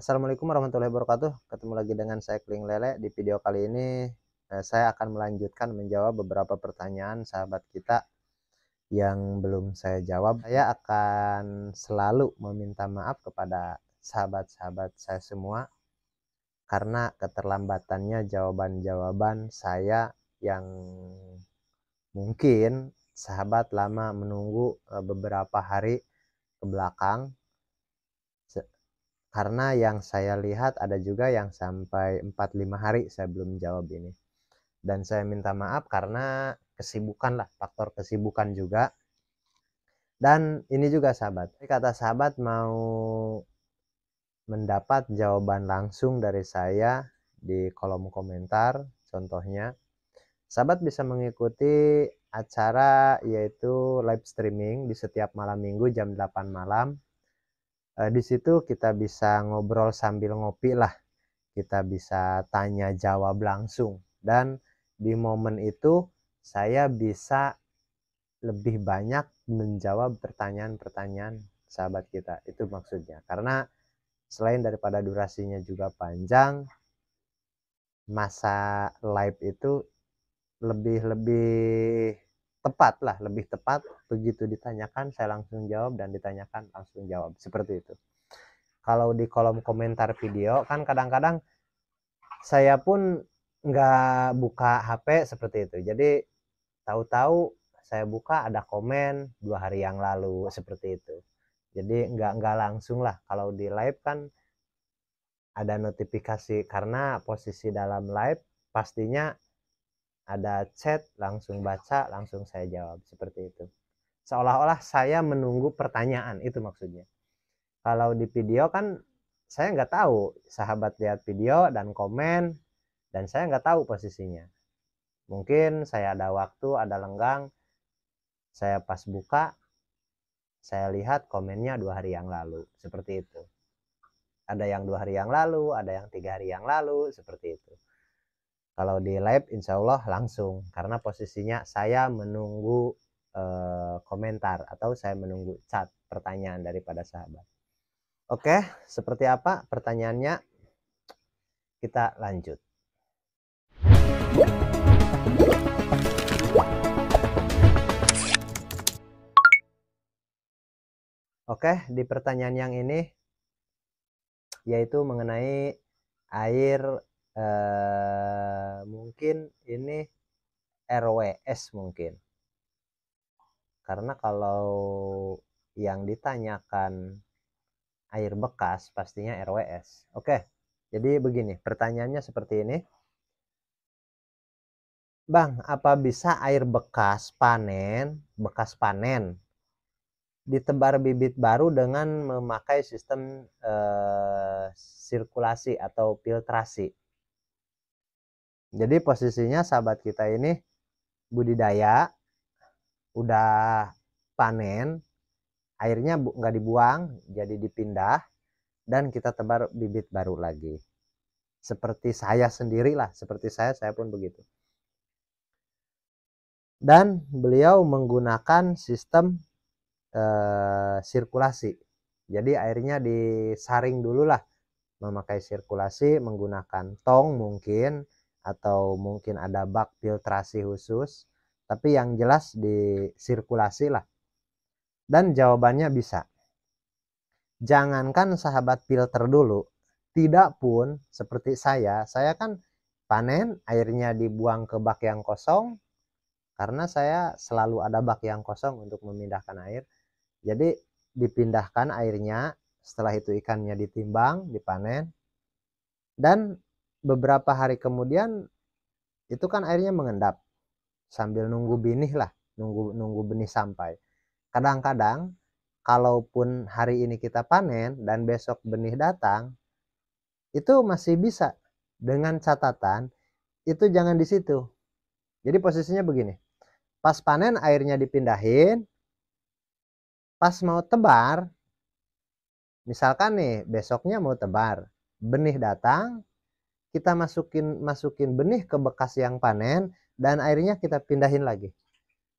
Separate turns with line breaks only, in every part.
Assalamualaikum warahmatullahi wabarakatuh. Ketemu lagi dengan saya Kling Lele. Di video kali ini saya akan melanjutkan menjawab beberapa pertanyaan sahabat kita yang belum saya jawab. Saya akan selalu meminta maaf kepada sahabat-sahabat saya semua karena keterlambatannya jawaban-jawaban saya yang mungkin sahabat lama menunggu beberapa hari ke belakang. Karena yang saya lihat ada juga yang sampai 4-5 hari saya belum jawab ini. Dan saya minta maaf karena kesibukan lah, faktor kesibukan juga. Dan ini juga sahabat, kata sahabat mau mendapat jawaban langsung dari saya di kolom komentar. Contohnya, sahabat bisa mengikuti acara yaitu live streaming di setiap malam minggu jam 8 malam. Di situ kita bisa ngobrol sambil ngopi lah. Kita bisa tanya jawab langsung, dan di momen itu saya bisa lebih banyak menjawab pertanyaan-pertanyaan sahabat kita. Itu maksudnya, karena selain daripada durasinya juga panjang, masa live itu lebih tepat lah, lebih tepat. Begitu ditanyakan saya langsung jawab, dan ditanyakan langsung jawab, seperti itu. Kalau di kolom komentar video kan kadang-kadang saya pun nggak buka HP seperti itu. Jadi tahu-tahu saya buka ada komen 2 hari yang lalu, seperti itu. Jadi nggak langsung lah. Kalau di live kan ada notifikasi, karena posisi dalam live pastinya ada chat, langsung baca, langsung saya jawab, seperti itu. Seolah-olah saya menunggu pertanyaan, itu maksudnya. Kalau di video kan saya nggak tahu, sahabat lihat video dan komen, dan saya nggak tahu posisinya. Mungkin saya ada waktu, ada lenggang, saya pas buka, saya lihat komennya 2 hari yang lalu, seperti itu. Ada yang 2 hari yang lalu, ada yang 3 hari yang lalu, seperti itu. Kalau di live insya Allah langsung, karena posisinya saya menunggu komentar atau saya menunggu chat pertanyaan daripada sahabat. Oke, seperti apa pertanyaannya? Kita lanjut. Oke, di pertanyaan yang ini yaitu mengenai air, mungkin ini RWS mungkin. Karena kalau yang ditanyakan air bekas pastinya RWS. Oke, jadi begini, pertanyaannya seperti ini. Bang, apa bisa air bekas panen ditebar bibit baru dengan memakai sistem sirkulasi atau filtrasi? Jadi posisinya sahabat kita ini budidaya, udah panen, airnya nggak dibuang, jadi dipindah, dan kita tebar bibit baru lagi. Seperti saya sendiri lah, seperti saya pun begitu. Dan beliau menggunakan sistem sirkulasi. Jadi airnya disaring dulu lah, memakai sirkulasi menggunakan tong mungkin, atau mungkin ada bak filtrasi khusus, tapi yang jelas disirkulasi lah. Dan jawabannya bisa. Jangankan sahabat filter dulu, tidak pun seperti saya kan panen, airnya dibuang ke bak yang kosong, karena saya selalu ada bak yang kosong untuk memindahkan air. Jadi dipindahkan airnya, setelah itu ikannya ditimbang, dipanen, dan beberapa hari kemudian itu kan airnya mengendap sambil nunggu benih lah, nunggu benih sampai. Kadang-kadang kalaupun hari ini kita panen dan besok benih datang, itu masih bisa, dengan catatan itu jangan di situ. Jadi posisinya begini, pas panen airnya dipindahin, pas mau tebar, misalkan nih besoknya mau tebar, benih datang, kita masukin benih ke bekas yang panen, dan airnya kita pindahin lagi.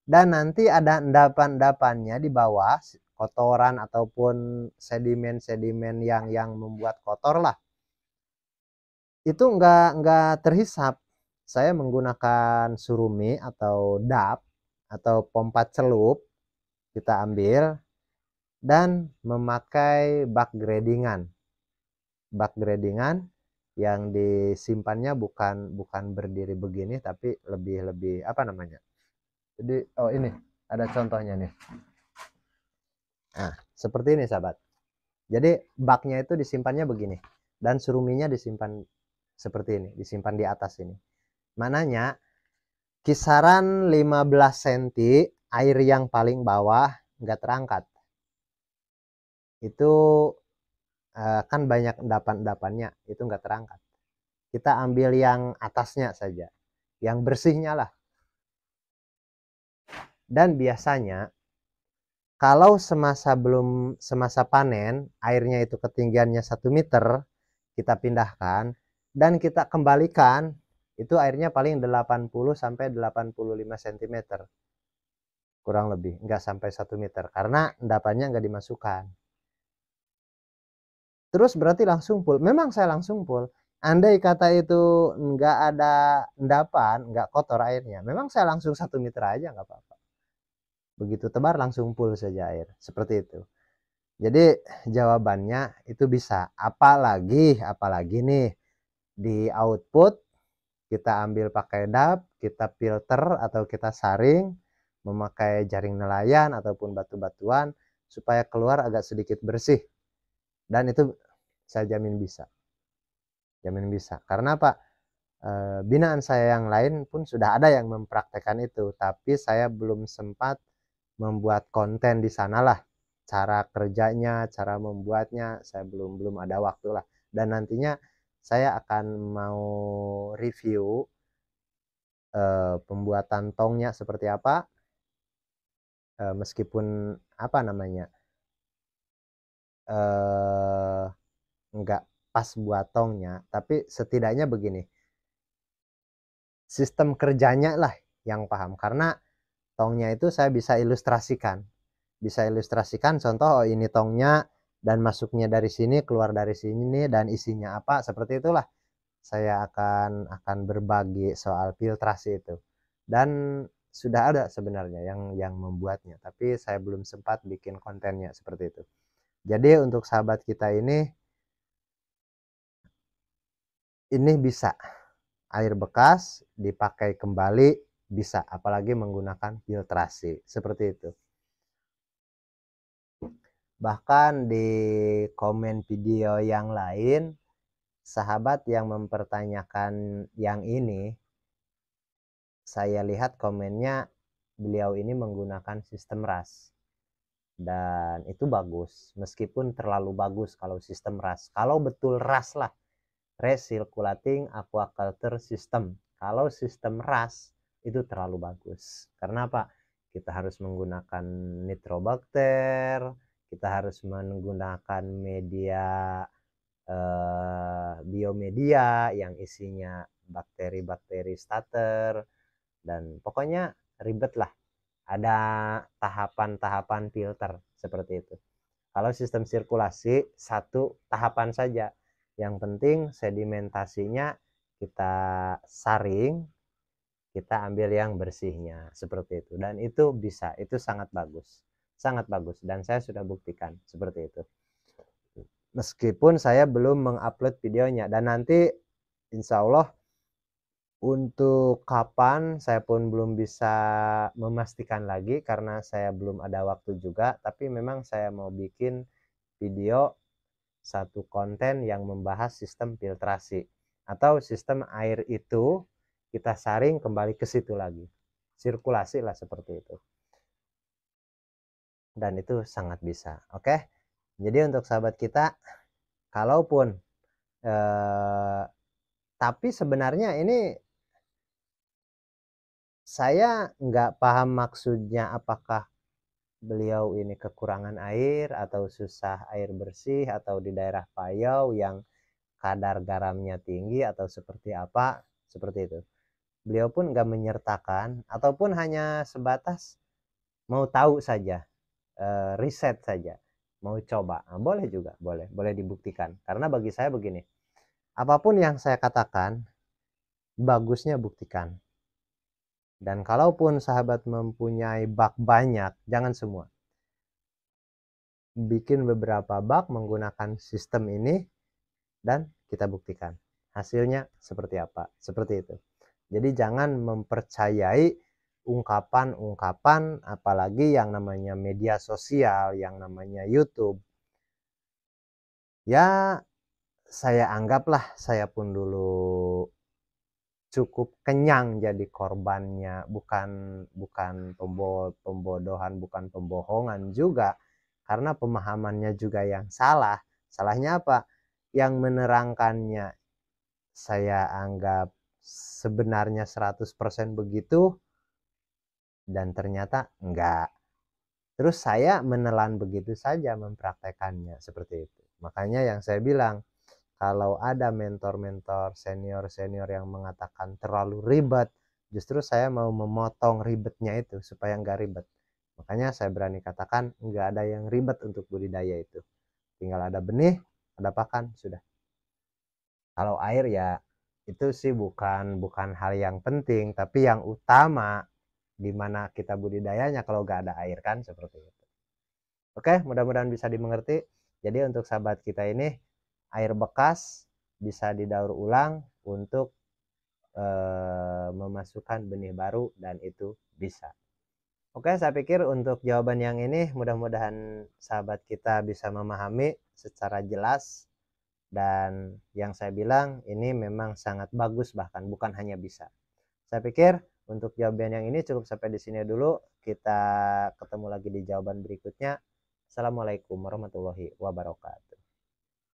Dan nanti ada endapan-endapannya di bawah kotoran ataupun sedimen-sedimen yang membuat kotor lah, itu nggak terhisap. Saya menggunakan surumi atau dap atau pompa celup, kita ambil dan memakai bak gradingan. Bak gradingan yang disimpannya bukan berdiri begini, tapi lebih apa namanya. Jadi ini ada contohnya nih. Nah, seperti ini sahabat. Jadi baknya itu disimpannya begini dan suruminya disimpan seperti ini, disimpan di atas ini. Mananya kisaran 15 cm air yang paling bawah nggak terangkat. Itu kan banyak endapan-endapannya, itu nggak terangkat. Kita ambil yang atasnya saja, yang bersihnya lah. Dan biasanya kalau semasa panen airnya itu ketinggiannya 1 meter, kita pindahkan dan kita kembalikan, itu airnya paling 80 sampai 85 cm. Kurang lebih, nggak sampai 1 meter karena endapannya nggak dimasukkan. Terus berarti langsung full. Memang saya langsung full. Andai kata itu nggak ada endapan, nggak kotor airnya, memang saya langsung 1 meter aja nggak apa-apa. Begitu tebar langsung full saja air, seperti itu. Jadi jawabannya itu bisa. Apalagi nih di output kita ambil pakai dap, kita filter atau kita saring memakai jaring nelayan ataupun batu-batuan supaya keluar agak sedikit bersih. Dan itu saya jamin bisa. Jamin bisa. Karena apa? Binaan saya yang lain pun sudah ada yang mempraktekkan itu, tapi saya belum sempat membuat konten di sana lah. Cara kerjanya, cara membuatnya, saya belum ada waktu lah. Dan nantinya saya akan mau review pembuatan tongnya seperti apa, meskipun apa namanya, nggak pas buat tongnya, tapi setidaknya begini, sistem kerjanya lah yang paham. Karena tongnya itu saya bisa ilustrasikan contoh, ini tongnya dan masuknya dari sini, keluar dari sini, dan isinya apa, seperti itulah saya akan berbagi soal filtrasi itu. Dan sudah ada sebenarnya yang membuatnya, tapi saya belum sempat bikin kontennya seperti itu. Jadi untuk sahabat kita ini bisa air bekas dipakai kembali, bisa, apalagi menggunakan filtrasi seperti itu. Bahkan di komen video yang lain, sahabat yang mempertanyakan yang ini, saya lihat komennya beliau ini menggunakan sistem RAS. Dan itu bagus, meskipun terlalu bagus kalau sistem RAS. Kalau betul RAS lah, Recirculating Aquaculture System. Kalau sistem RAS itu terlalu bagus. Karena apa? Kita harus menggunakan nitrobakter, kita harus menggunakan media biomedia yang isinya bakteri-bakteri starter, dan pokoknya ribet lah. Ada tahapan-tahapan filter seperti itu. Kalau sistem sirkulasi satu tahapan saja. Yang penting sedimentasinya kita saring, kita ambil yang bersihnya seperti itu. Dan itu bisa, itu sangat bagus. Sangat bagus dan saya sudah buktikan seperti itu. Meskipun saya belum mengupload videonya, dan nanti insya Allah untuk kapan saya pun belum bisa memastikan lagi karena saya belum ada waktu juga, tapi memang saya mau bikin video satu konten yang membahas sistem filtrasi atau sistem air itu kita saring kembali ke situ lagi, sirkulasi lah seperti itu. Dan itu sangat bisa. Oke, jadi untuk sahabat kita, kalaupun tapi sebenarnya ini saya nggak paham maksudnya, apakah beliau ini kekurangan air atau susah air bersih atau di daerah Payau yang kadar garamnya tinggi atau seperti apa, seperti itu. Beliau pun nggak menyertakan ataupun hanya sebatas mau tahu saja riset saja, mau coba, nah, boleh juga, boleh dibuktikan. Karena bagi saya begini, apapun yang saya katakan, bagusnya buktikan. Dan kalaupun sahabat mempunyai bug banyak, jangan semua. Bikin beberapa bug menggunakan sistem ini dan kita buktikan hasilnya seperti apa, seperti itu. Jadi jangan mempercayai ungkapan-ungkapan, apalagi yang namanya media sosial, yang namanya YouTube. Ya, saya anggaplah saya pun dulu cukup kenyang jadi korbannya, bukan pembodohan, bukan pembohongan juga, karena pemahamannya juga yang salah. Salahnya apa? Yang menerangkannya saya anggap sebenarnya 100% begitu, dan ternyata enggak. Terus saya menelan begitu saja mempraktekannya seperti itu. Makanya yang saya bilang, kalau ada mentor-mentor senior-senior yang mengatakan terlalu ribet, justru saya mau memotong ribetnya itu supaya enggak ribet. Makanya saya berani katakan enggak ada yang ribet untuk budidaya itu. Tinggal ada benih, ada pakan, sudah. Kalau air ya itu sih bukan hal yang penting, tapi yang utama di mana kita budidayanya kalau nggak ada air kan, seperti itu. Oke, mudah-mudahan bisa dimengerti. Jadi untuk sahabat kita ini, air bekas bisa didaur ulang untuk memasukkan benih baru, dan itu bisa. Oke, saya pikir untuk jawaban yang ini mudah-mudahan sahabat kita bisa memahami secara jelas, dan yang saya bilang ini memang sangat bagus, bahkan bukan hanya bisa. Saya pikir untuk jawaban yang ini cukup sampai di sini dulu. Kita ketemu lagi di jawaban berikutnya. Assalamualaikum warahmatullahi wabarakatuh.